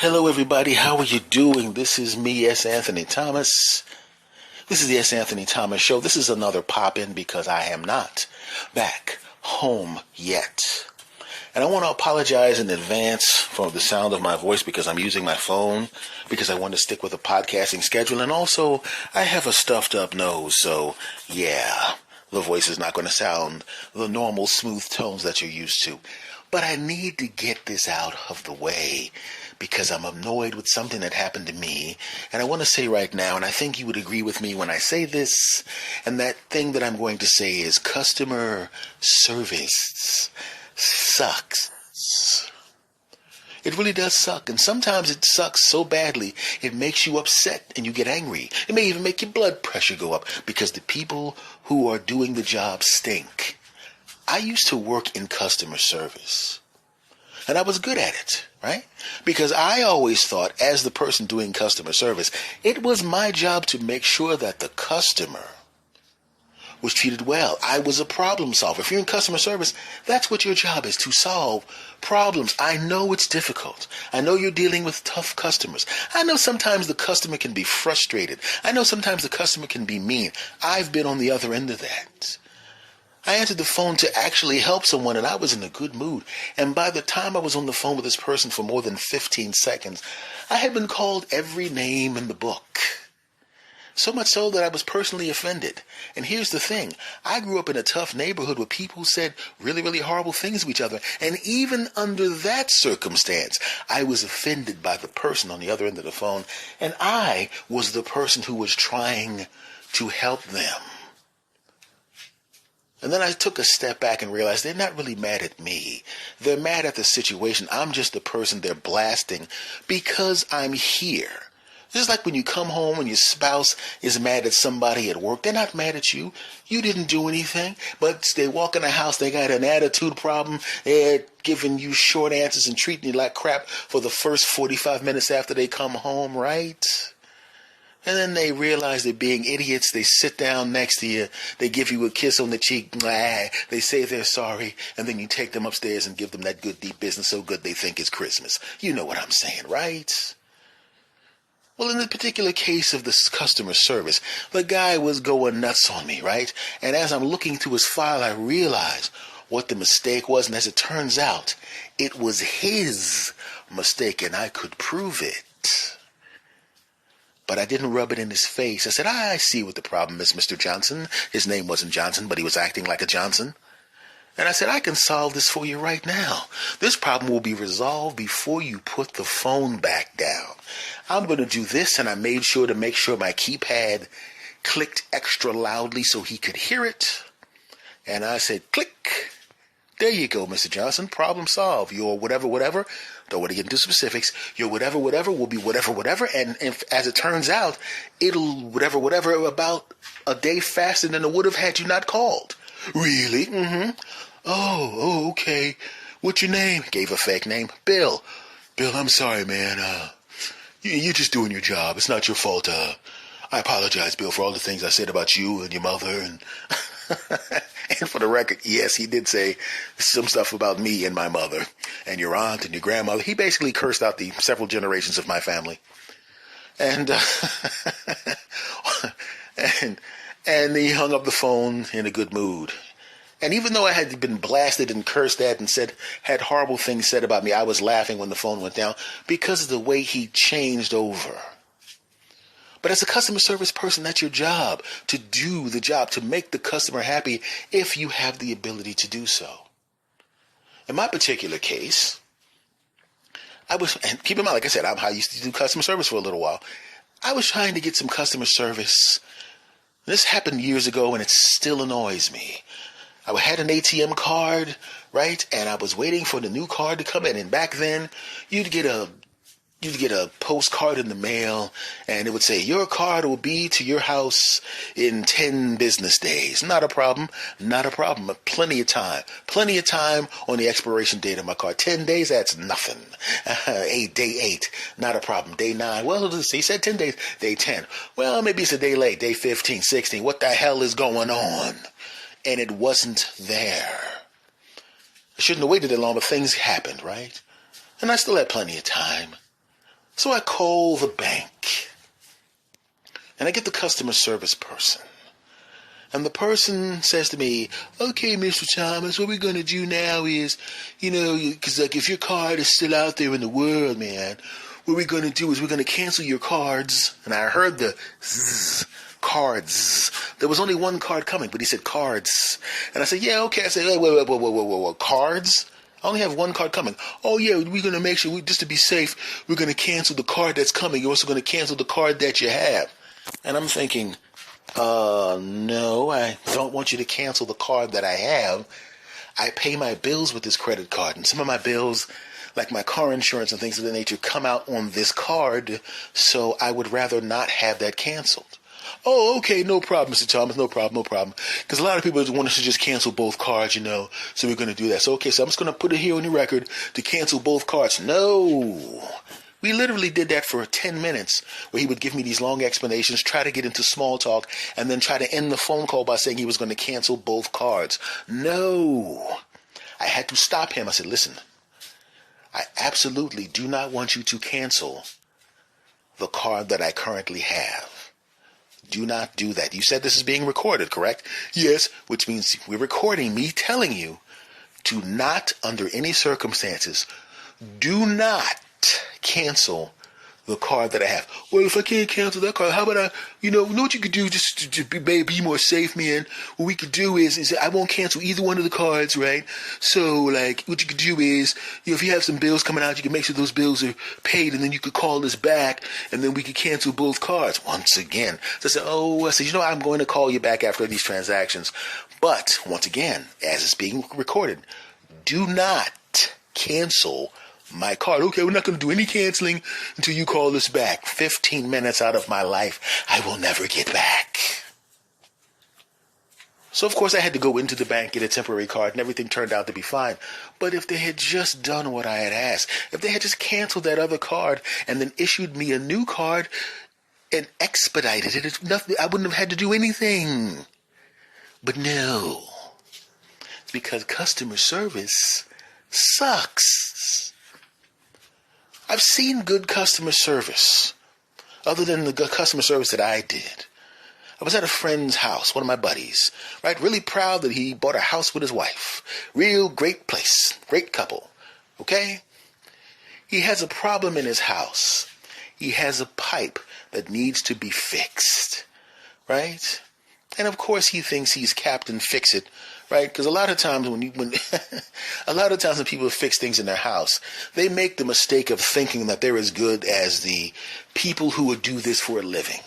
Hello, everybody. How are you doing? This is me, S. Anthony Thomas. This is the S. Anthony Thomas Show. This is another pop-in because I am not back home yet. And I want to apologize in advance for the sound of my voice because I'm using my phone because I want to stick with the podcasting schedule. And also, I have a stuffed up nose. So, yeah, the voice is not going to sound the normal smooth tones that you're used to. But I need to get this out of the way because I'm annoyed with something that happened to me. And I want to say right now, and I think you would agree with me when I say this, and that thing that I'm going to say is customer service sucks. It really does suck. And sometimes it sucks so badly, it makes you upset and you get angry. It may even make your blood pressure go up because the people who are doing the job stink. I used to work in customer service, and I was good at it, right? Because I always thought, as the person doing customer service, it was my job to make sure that the customer was treated well. I was a problem solver. If you're in customer service, that's what your job is, to solve problems. I know it's difficult. I know you're dealing with tough customers. I know sometimes the customer can be frustrated. I know sometimes the customer can be mean. I've been on the other end of that. I answered the phone to actually help someone, and I was in a good mood. And by the time I was on the phone with this person for more than 15 seconds, I had been called every name in the book. So much so that I was personally offended. And here's the thing. I grew up in a tough neighborhood where people said really, really horrible things to each other. And even under that circumstance, I was offended by the person on the other end of the phone. And I was the person who was trying to help them. And then I took a step back and realized they're not really mad at me. They're mad at the situation. I'm just the person they're blasting because I'm here. This is like when you come home and your spouse is mad at somebody at work. They're not mad at you. You didn't do anything. But they walk in the house, they got an attitude problem. They're giving you short answers and treating you like crap for the first 45 minutes after they come home, right? And then they realize they're being idiots. They sit down next to you. They give you a kiss on the cheek. They say they're sorry. And then you take them upstairs and give them that good deep business so good they think it's Christmas. You know what I'm saying, right? Well, in the particular case of this customer service, the guy was going nuts on me, right? And as I'm looking through his file, I realized what the mistake was. And as it turns out, it was his mistake, and I could prove it. But I didn't rub it in his face. I said, I see what the problem is, Mr. Johnson. His name wasn't Johnson, but he was acting like a Johnson. And I said, I can solve this for you right now. This problem will be resolved before you put the phone back down. I'm going to do this, and I made sure to make sure my keypad clicked extra loudly so he could hear it. And I said, click. There you go, Mr. Johnson. Problem solved. Your whatever. Don't want to get into specifics. Your whatever will be whatever. And if, as it turns out, it'll whatever about a day faster than it would have had you not called. Really? Mm-hmm. Oh, okay. What's your name? Gave a fake name. Bill. Bill, I'm sorry, man. You're just doing your job. It's not your fault. I apologize, Bill, for all the things I said about you and your mother and... And for the record, yes, he did say some stuff about me and my mother and your aunt and your grandmother. He basically cursed out the several generations of my family. And and he hung up the phone in a good mood. And even though I had been blasted and cursed at and had horrible things said about me, I was laughing when the phone went down because of the way he changed over. But as a customer service person, that's your job, to do the job, to make the customer happy if you have the ability to do so. In my particular case, and keep in mind, like I said, I used to do customer service for a little while. I was trying to get some customer service. This happened years ago, and it still annoys me. I had an ATM card, right? And I was waiting for the new card to come in. And back then, you'd get a postcard in the mail, and it would say, your card will be to your house in 10 business days. Not a problem. Plenty of time on the expiration date of my card. 10 days, that's nothing. Day 8, not a problem. Day 9, well, he said 10 days. Day 10, well, maybe it's a day late. Day 15, 16, what the hell is going on? And it wasn't there. I shouldn't have waited that long, but things happened, right? And I still had plenty of time. So I call the bank, and I get the customer service person. And the person says to me, okay, Mr. Thomas, what we're going to do now is, because like if your card is still out there in the world, man, what we're going to do is we're going to cancel your cards. And I heard the zzz, cards. There was only one card coming, but he said cards. And I said, yeah, okay. I said, wait, cards? I only have one card coming. Oh, yeah, we're going to make sure, just to be safe, we're going to cancel the card that's coming. You're also going to cancel the card that you have. And I'm thinking, no, I don't want you to cancel the card that I have. I pay my bills with this credit card, and some of my bills, like my car insurance and things of that nature, come out on this card, so I would rather not have that canceled. Oh, okay, no problem, Mr. Thomas, no problem. Because a lot of people want us to just cancel both cards, so we're going to do that. So, okay, so I'm just going to put it here on the record to cancel both cards. No. We literally did that for 10 minutes, where he would give me these long explanations, try to get into small talk, and then try to end the phone call by saying he was going to cancel both cards. No. I had to stop him. I said, listen, I absolutely do not want you to cancel the card that I currently have. Do not do that. You said this is being recorded, correct? Yes, which means we're recording me telling you to not, under any circumstances, do not cancel the card that I have. Well, if I can't cancel that card, how about I, know what you could do just to be more safe, man? What we could do is I won't cancel either one of the cards, right? So, like, what you could do is, if you have some bills coming out, you can make sure those bills are paid, and then you could call us back, and then we could cancel both cards once again. So I said, I'm going to call you back after these transactions. But, once again, as it's being recorded, do not cancel my card. Okay, we're not going to do any canceling until you call us back. 15 minutes out of my life I will never get back. So, of course, I had to go into the bank, get a temporary card, and everything turned out to be fine. But if they had just done what I had asked, if they had just canceled that other card and then issued me a new card and expedited it, I wouldn't have had to do anything. But no. It's because customer service sucks. I've seen good customer service, other than the good customer service that I did. I was at a friend's house, one of my buddies, right? Really proud that he bought a house with his wife. Real great place, great couple, okay? He has a problem in his house. He has a pipe that needs to be fixed, right? And of course he thinks he's Captain Fix-It, right? Because a lot of times when people fix things in their house, they make the mistake of thinking that they're as good as the people who would do this for a living.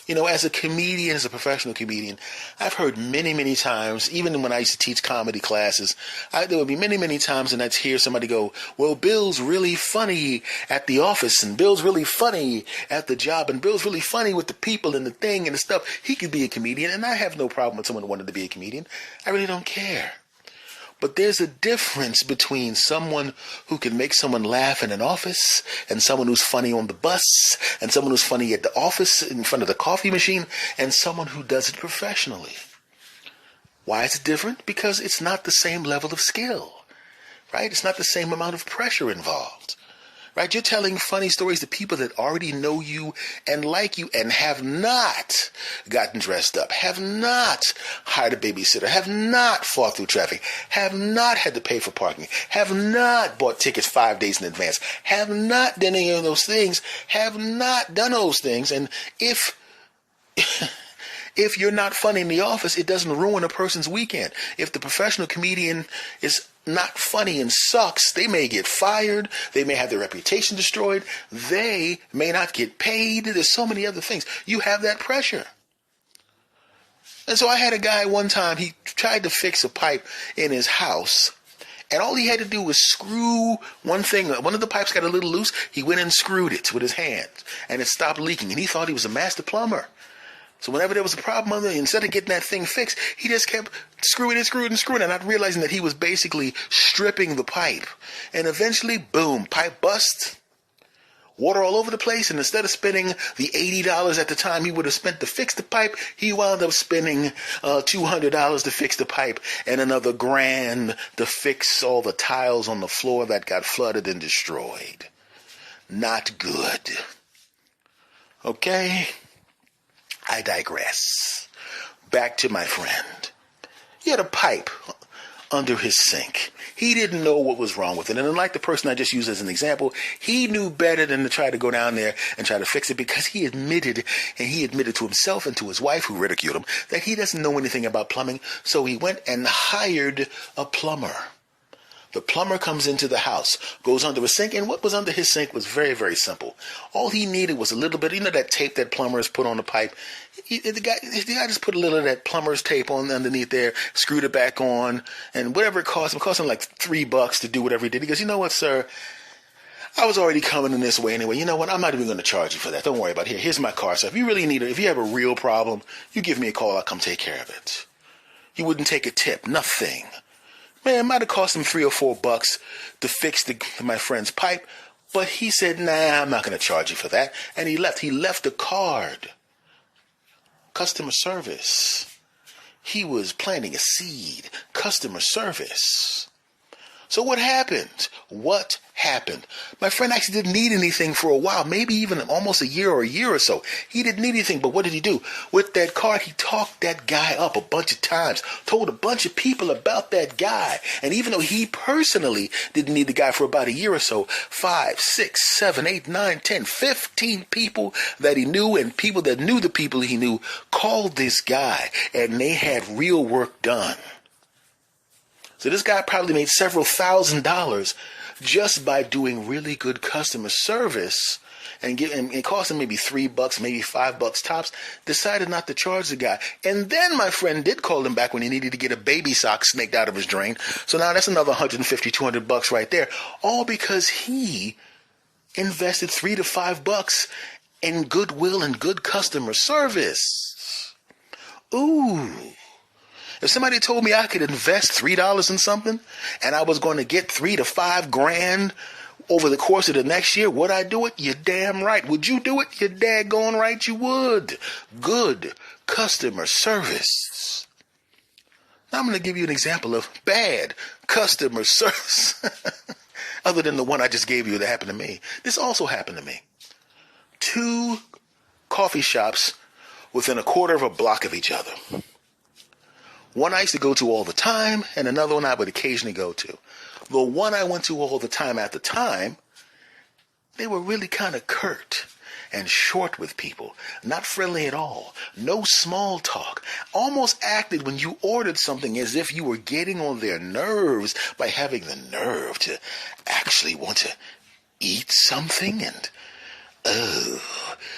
As a comedian, as a professional comedian, I've heard many, many times, even when I used to teach comedy classes, there would be many, many times and I'd hear somebody go, well, Bill's really funny at the office, and Bill's really funny at the job, and Bill's really funny with the people and the thing and the stuff. He could be a comedian, and I have no problem with someone wanting to be a comedian. I really don't care. But there's a difference between someone who can make someone laugh in an office, and someone who's funny on the bus, and someone who's funny at the office in front of the coffee machine, and someone who does it professionally. Why is it different? Because it's not the same level of skill, right? It's not the same amount of pressure involved. Right? You're telling funny stories to people that already know you and like you and have not gotten dressed up, have not hired a babysitter, have not fought through traffic, have not had to pay for parking, have not bought tickets 5 days in advance, have not done any of those things, have not done those things. And if you're not funny in the office, it doesn't ruin a person's weekend. If the professional comedian is not funny and sucks, they may get fired, they may have their reputation destroyed, they may not get paid. There's so many other things. You have that pressure. And so I had a guy one time, he tried to fix a pipe in his house, and all he had to do was screw one thing. One of the pipes got a little loose. He went and screwed it with his hand, and it stopped leaking, and he thought he was a master plumber. So whenever there was a problem, instead of getting that thing fixed, he just kept screwing and not realizing that he was basically stripping the pipe. And eventually, boom, pipe bust, water all over the place. And instead of spending the $80 at the time he would have spent to fix the pipe, he wound up spending $200 to fix the pipe and another $1,000 to fix all the tiles on the floor that got flooded and destroyed. not good. Okay? I digress. Back to my friend. He had a pipe under his sink. He didn't know what was wrong with it. And unlike the person I just used as an example, he knew better than to try to go down there and try to fix it, because he admitted to himself and to his wife, who ridiculed him, that he doesn't know anything about plumbing. So he went and hired a plumber. The plumber comes into the house, goes under a sink, and what was under his sink was very, very simple. All he needed was a little bit, that tape that plumbers put on the pipe. The guy just put a little of that plumber's tape on underneath there, screwed it back on, and whatever it cost him like $3 to do whatever he did. He goes, "You know what, sir? I was already coming in this way anyway. You know what? I'm not even going to charge you for that. Don't worry about it. Here's my car. So if you really need it, if you have a real problem, you give me a call. I'll come take care of it." He wouldn't take a tip. Nothing. Man, it might have cost him $3 or $4 to fix my friend's pipe, but he said, "Nah, I'm not going to charge you for that." And he left. He left a card. Customer service. He was planting a seed. Customer service. So what happened? What happened? My friend actually didn't need anything for a while, maybe even almost a year or so. He didn't need anything, but what did he do? With that card, he talked that guy up a bunch of times, told a bunch of people about that guy. And even though he personally didn't need the guy for about a year or so, 5, 6, 7, 8, 9, 10, 15 people that he knew and people that knew the people he knew called this guy, and they had real work done. So this guy probably made several $1,000s just by doing really good customer service, and it cost him maybe $3, maybe $5 tops. Decided not to charge the guy. And then my friend did call him back when he needed to get a baby sock snaked out of his drain. So now that's another $150, $200 right there. All because he invested $3 to $5 in goodwill and good customer service. Ooh. If somebody told me I could invest $3 in something and I was going to get $3 to $5 grand over the course of the next year, would I do it? You're damn right. Would you do it? You're daggone right you would. Good customer service. Now I'm going to give you an example of bad customer service. Other than the one I just gave you that happened to me. This also happened to me. 2 coffee shops within a quarter of a block of each other. One I used to go to all the time, and another one I would occasionally go to. The one I went to all the time at the time, they were really kind of curt and short with people. Not friendly at all. No small talk. Almost acted when you ordered something as if you were getting on their nerves by having the nerve to actually want to eat something. And,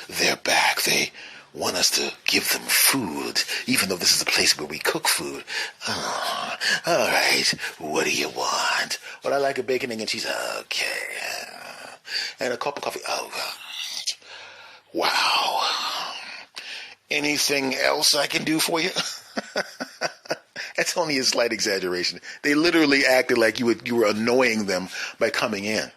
they're back. They want us to give them food, even though this is a place where we cook food. Oh, all right, what do you want? Well, I like a bacon, egg, and cheese. Okay. And a cup of coffee. Oh, God. Wow. Anything else I can do for you? That's only a slight exaggeration. They literally acted like you were annoying them by coming in.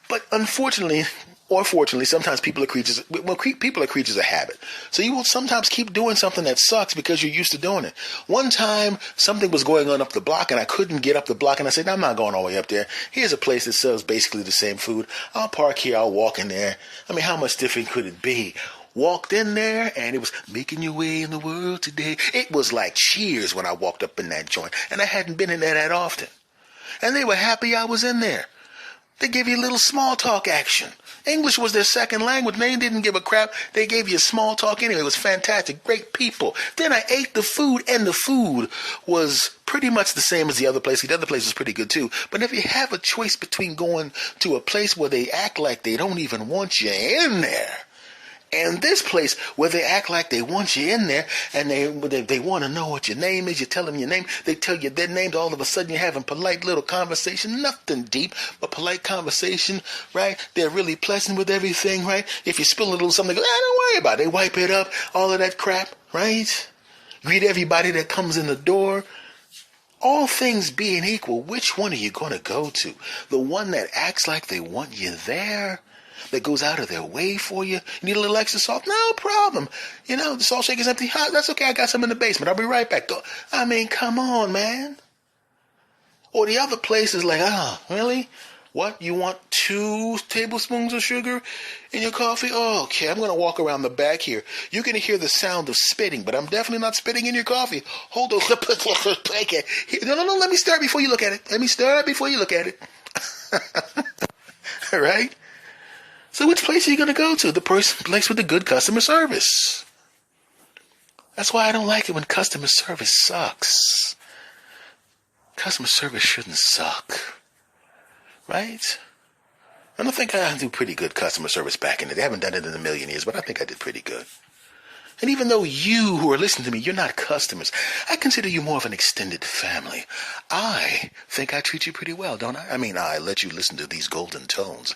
But unfortunately, or fortunately, sometimes people are creatures of habit. So you will sometimes keep doing something that sucks because you're used to doing it. One time, something was going on up the block, and I couldn't get up the block, and I said, "I'm not going all the way up there. Here's a place that sells basically the same food. I'll park here, I'll walk in there." I mean, how much different could it be? Walked in there, and it was making your way in the world today. It was like Cheers when I walked up in that joint, and I hadn't been in there that often. And they were happy I was in there. They gave you a little small talk action. English was their second language. They didn't give a crap. They gave you small talk anyway. It was fantastic. Great people. Then I ate the food, and the food was pretty much the same as the other place. The other place was pretty good too. But if you have a choice between going to a place where they act like they don't even want you in there, and this place where they act like they want you in there, and they want to know what your name is. You tell them your name. They tell you their names. All of a sudden, you're having polite little conversation. Nothing deep, but polite conversation, right? They're really pleasant with everything, right? If you spill a little something, they go, don't worry about it. They wipe it up. All of that crap, right? Greet everybody that comes in the door. All things being equal, which one are you going to go to? The one that acts like they want you there? That goes out of their way for you? You need a little extra salt? No problem. The salt shaker's empty. That's okay. I got some in the basement. I'll be right back. I mean, come on, man. Or the other place is like, really? What? You want 2 tablespoons of sugar in your coffee? Oh, okay, I'm going to walk around the back here. You're going to hear the sound of spitting, but I'm definitely not spitting in your coffee. Hold on. No, let me start before you look at it. All right? So which place are you going to go to? The place with the good customer service. That's why I don't like it when customer service sucks. Customer service shouldn't suck. Right? I don't think I do pretty good customer service back in the day. I haven't done it in a million years, but I think I did pretty good. And even though you who are listening to me, you're not customers, I consider you more of an extended family. I think I treat you pretty well, don't I? I mean, I let you listen to these golden tones.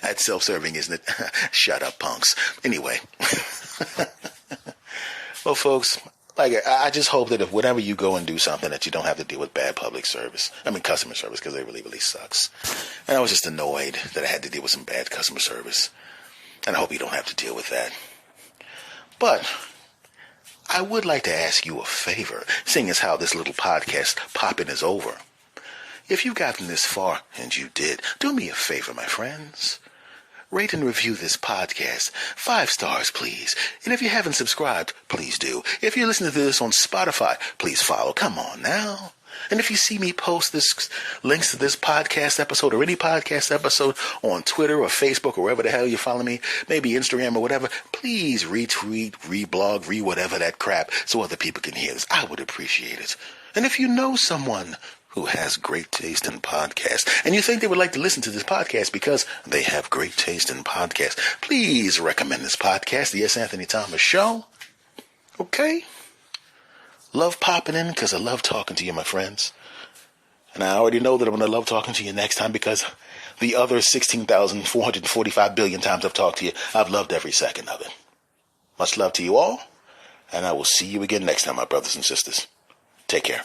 That's self-serving, isn't it? Shut up, punks. Anyway. Well, folks, I just hope that if whenever you go and do something that you don't have to deal with bad customer service, because it really, really sucks. And I was just annoyed that I had to deal with some bad customer service. And I hope you don't have to deal with that. But I would like to ask you a favor, seeing as how this little podcast popping is over. If you've gotten this far, and you did, do me a favor, my friends. Rate and review this podcast. 5 stars, please. And if you haven't subscribed, please do. If you're listening to this on Spotify, please follow. Come on now. And if you see me post links to this podcast episode or any podcast episode on Twitter or Facebook or wherever the hell you follow me, maybe Instagram or whatever, please retweet, reblog, whatever that crap so other people can hear this. I would appreciate it. And if you know someone who has great taste in podcasts, and you think they would like to listen to this podcast because they have great taste in podcasts, please recommend this podcast, The S. Anthony Thomas Show. Okay? Love popping in because I love talking to you, my friends. And I already know that I'm going to love talking to you next time because the other 16,445 billion times I've talked to you, I've loved every second of it. Much love to you all, and I will see you again next time, my brothers and sisters. Take care.